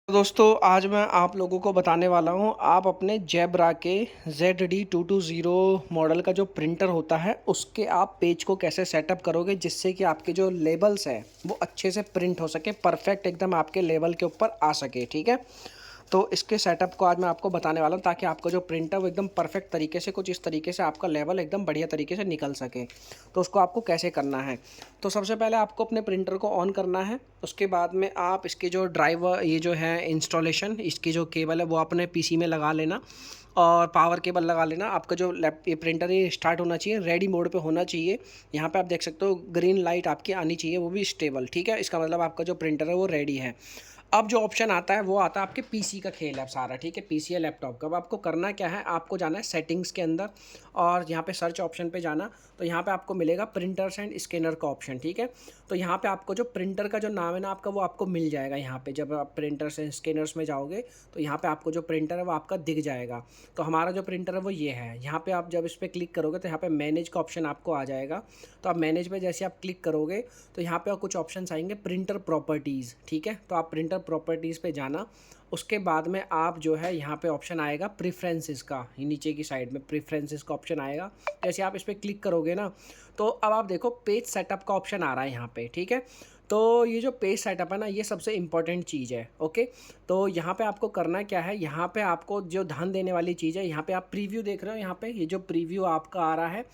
दोस्तों आज मैं आप लोगों को बताने वाला हूं आप अपने जेब्रा के ZD220 मॉडल का जो प्रिंटर होता है उसके आप पेज को कैसे सेटअप करोगे जिससे कि आपके जो लेबल्स हैं वो अच्छे से प्रिंट हो सके, परफेक्ट एकदम आपके लेवल के ऊपर आ सके। ठीक है, तो इसके सेटअप को आज मैं आपको बताने वाला हूँ ताकि आपका जो प्रिंटर वो एकदम परफेक्ट तरीके से कुछ इस तरीके से आपका लेवल एकदम बढ़िया तरीके से निकल सके। तो उसको आपको कैसे करना है, तो सबसे पहले आपको अपने प्रिंटर को ऑन करना है। उसके बाद में आप इसके जो ड्राइवर ये जो है इंस्टॉलेशन इसकी जो केबल है वो अपने पीसी में लगा लेना और पावर केबल लगा लेना। आपका जो ये प्रिंटर ये स्टार्ट होना चाहिए, रेडी मोड पे होना चाहिए। यहाँ पे आप देख सकते हो ग्रीन लाइट आपकी आनी चाहिए, वो भी स्टेबल। ठीक है, इसका मतलब आपका जो प्रिंटर है वो रेडी है। अब जो ऑप्शन आता है वो आता है आपके पीसी का खेल है सारा। ठीक है, पीसी या लैपटॉप का। अब आपको करना क्या है, आपको जाना है सेटिंग्स के अंदर और यहाँ पे सर्च ऑप्शन पे जाना। तो यहाँ पे आपको मिलेगा प्रिंटर्स एंड स्कैनर का ऑप्शन। ठीक है, तो यहाँ पे आपको जो प्रिंटर का जो नाम है ना आपका वो आपको मिल जाएगा। यहाँ पे जब आप प्रिंटर्स एंड स्कैनर्स में जाओगे तो यहाँ पे आपको जो प्रिंटर है वो आपका दिख जाएगा। तो हमारा जो प्रिंटर है वो ये है। यहाँ पे आप जब इस पर क्लिक करोगे तो यहाँ पे मैनेज का ऑप्शन आपको आ जाएगा। तो आप मैनेज पे जैसे आप क्लिक करोगे तो यहाँ पे कुछ ऑप्शन आएंगे प्रिंटर प्रॉपर्टीज़। ठीक है, तो आप प्रिंटर प्रॉपर्टीज़ पे जाना। उसके बाद में आप जो है यहाँ पे ऑप्शन आएगा प्रेफरेंसेस का, ये नीचे की साइड में प्रेफरेंसेस का ऑप्शन आएगा। जैसे आप इस पर क्लिक करोगे ना तो अब आप देखो पेज सेटअप का ऑप्शन आ रहा है यहाँ पे। ठीक है, तो ये जो पेज सेटअप है ना ये सबसे इंपॉर्टेंट चीज़ है। ओके, तो यहाँ पे आपको करना क्या है, यहाँ पे आपको जो ध्यान देने वाली चीज़ है, यहाँ पे आप प्रीव्यू देख रहे हो। यहाँ पे ये जो प्रीव्यू आपका आ रहा है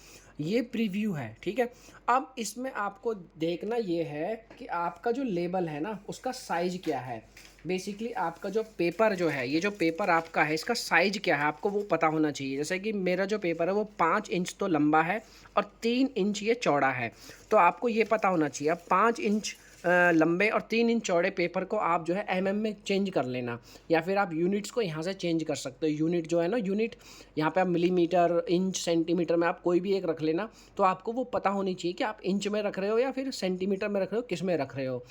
ये प्रीव्यू है। ठीक है, अब इसमें आपको देखना ये है कि आपका जो लेबल है ना उसका साइज क्या है। बेसिकली आपका जो पेपर जो है, ये जो पेपर आपका है इसका साइज क्या है आपको वो पता होना चाहिए। जैसे कि मेरा जो पेपर है वो 5 इंच तो लंबा है और 3 इंच ये चौड़ा है। तो आपको ये पता होना चाहिए। अब 5 इंच लंबे और 3 इंच चौड़े पेपर को आप जो है एमएम में चेंज कर लेना, या फिर आप यूनिट्स को यहाँ से चेंज कर सकते हो। यूनिट जो है ना, यूनिट यहाँ पे आप मिलीमीटर, इंच, सेंटीमीटर में आप कोई भी एक रख लेना। तो आपको वो पता होनी चाहिए कि आप इंच में रख रहे हो या फिर सेंटीमीटर में रख रहे हो, किस में रख रहे हो।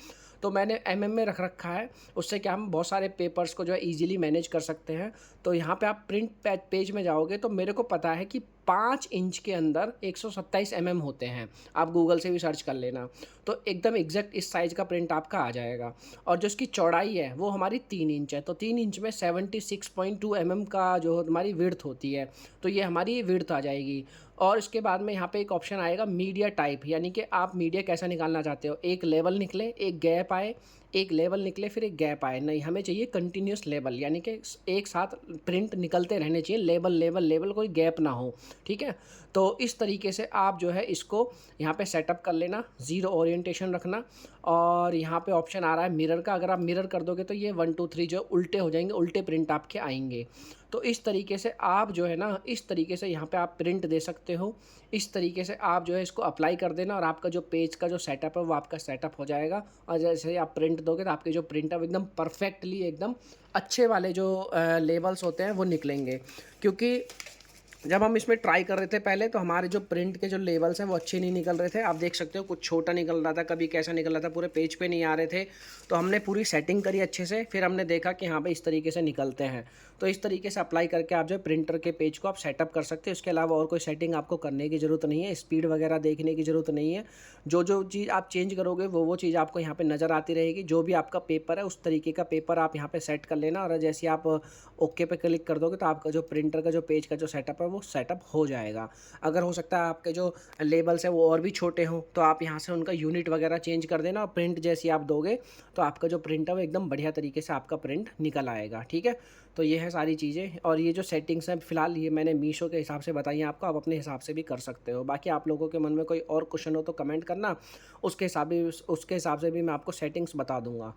तो मैंने एमएम में रख रखा है, उससे क्या हम बहुत सारे पेपर्स को जो है ईजिली मैनेज कर सकते हैं। तो यहाँ पे आप प्रिंट पेज में जाओगे तो मेरे को पता है कि 5 इंच के अंदर 127 होते हैं। आप गूगल से भी सर्च कर लेना तो एकदम एग्जैक्ट इस साइज़ का प्रिंट आपका आ जाएगा। और जो इसकी चौड़ाई है वो हमारी 3 इंच है। तो 3 इंच में 76.2 का जो हमारी विड्थ होती है, तो ये हमारी विड्थ आ जाएगी। और इसके बाद में यहाँ पे एक ऑप्शन आएगा मीडिया टाइप, यानी कि आप मीडिया कैसा निकालना चाहते हो। एक लेवल निकले, एक गैप आए, एक लेवल निकले फिर एक गैप आए। नहीं, हमें चाहिए कंटिन्यूस लेवल, यानी कि एक साथ प्रिंट निकलते रहने चाहिए, लेवल लेवल लेवल, कोई गैप ना हो। ठीक है, तो इस तरीके से आप जो है इसको यहाँ पे सेटअप कर लेना। ज़ीरो ओरिएंटेशन रखना। और यहाँ पे ऑप्शन आ रहा है मिरर का, अगर आप मिरर कर दोगे तो ये 1 2 3 जो उल्टे हो जाएंगे, उल्टे प्रिंट आपके आएंगे। तो इस तरीके से आप जो है ना, इस तरीके से यहाँ पे आप प्रिंट दे सकते हो। इस तरीके से आप जो है इसको अप्लाई कर देना और आपका जो पेज का जो सेटअप है वो आपका सेटअप हो जाएगा। और जैसे ही आप प्रिंट दोगे तो आपके जो प्रिंट है वो एकदम परफेक्टली, एकदम अच्छे वाले जो लेबल्स होते हैं वो निकलेंगे। क्योंकि जब हम इसमें ट्राई कर रहे थे पहले तो हमारे जो प्रिंट के जो लेवल्स हैं वो अच्छे नहीं निकल रहे थे। आप देख सकते हो कुछ छोटा निकल रहा था, कभी कैसा निकल रहा था, पूरे पेज पे नहीं आ रहे थे। तो हमने पूरी सेटिंग करी अच्छे से, फिर हमने देखा कि हाँ भाई इस तरीके से निकलते हैं। तो इस तरीके से अप्लाई करके आप जो प्रिंटर के पेज को आप सेटअप कर सकते हैं। इसके अलावा और कोई सेटिंग आपको करने की ज़रूरत नहीं है, स्पीड वगैरह देखने की ज़रूरत नहीं है। जो जो चीज़ आप चेंज करोगे वो चीज़ आपको यहाँ पर नज़र आती रहेगी। जो भी आपका पेपर है उस तरीके का पेपर आप यहाँ पर सेट कर लेना और जैसे आप ओके पे क्लिक कर दोगे तो आपका जो प्रिंटर का जो पेज का जो सेटअप है वो सेटअप हो जाएगा। अगर हो सकता है आपके जो लेबल्स हैं वो और भी छोटे हों तो आप यहाँ से उनका यूनिट वगैरह चेंज कर देना और प्रिंट जैसी आप दोगे तो आपका जो प्रिंट है वो एकदम बढ़िया तरीके से आपका प्रिंट निकल आएगा। ठीक है, तो ये है सारी चीज़ें। और ये जो सेटिंग्स हैं फिलहाल ये मैंने मीशो के हिसाब से बताई हैं आपको, आप अपने हिसाब से भी कर सकते हो। बाकी आप लोगों के मन में कोई और क्वेश्चन हो तो कमेंट करना, उसके हिसाब से भी मैं आपको सेटिंग्स बता दूंगा।